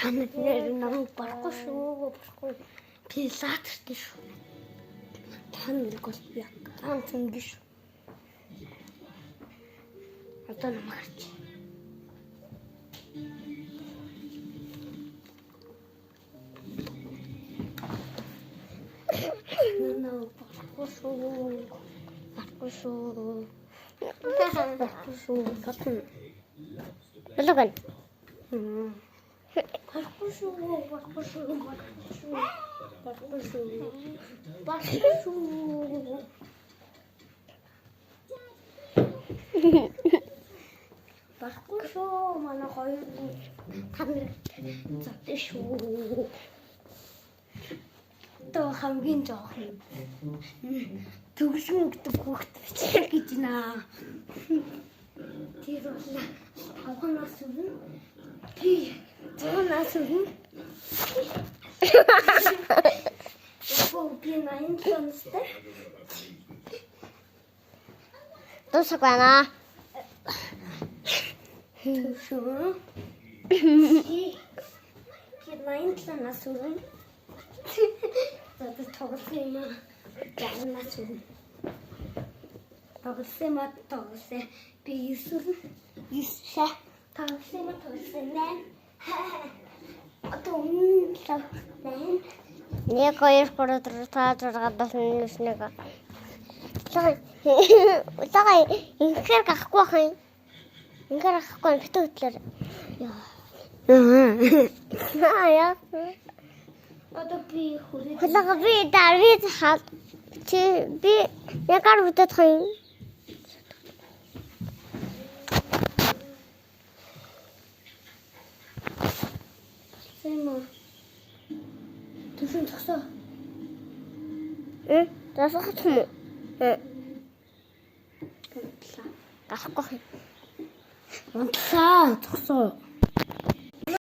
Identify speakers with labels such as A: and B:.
A: Танад нэр намайг барахгүй шүү. Би лаатартай шүү. Танад бол яг ганцхан биш. Одоо намайг харч. Барахгүй шүү. Болоо гэн. Барахгүй шүү. Барахгүй шүү. Манай хоёр таныг зовтой шүү. Тоо хамгийн жоохон. Төгшин гэдэг хүүхэд бичлэг гэж наа. Тэр бол авахнаас өмнө би зоонаас өмнө би 9 сонстой. Тусах байна. Тусах. Би 9 сонсоос өмнө одоо тоглосон юм. Янаас үү. Тоглосон би юусэн тоглосон нэ. Одоо нэ. Нэг хоёр гурав таа зургаад нэг. Лагай инхээр гахгүй хаа. Инхээр гахгүй битүү хөтлөр. Яа. Одоо би хүрээ. Хулага би дарвид хал. Чи би ягаар бүтэт хаа. Сэмэ. Түшин тагсаа. Тасах юм. Гахгүй. Унтлаа тагсаа.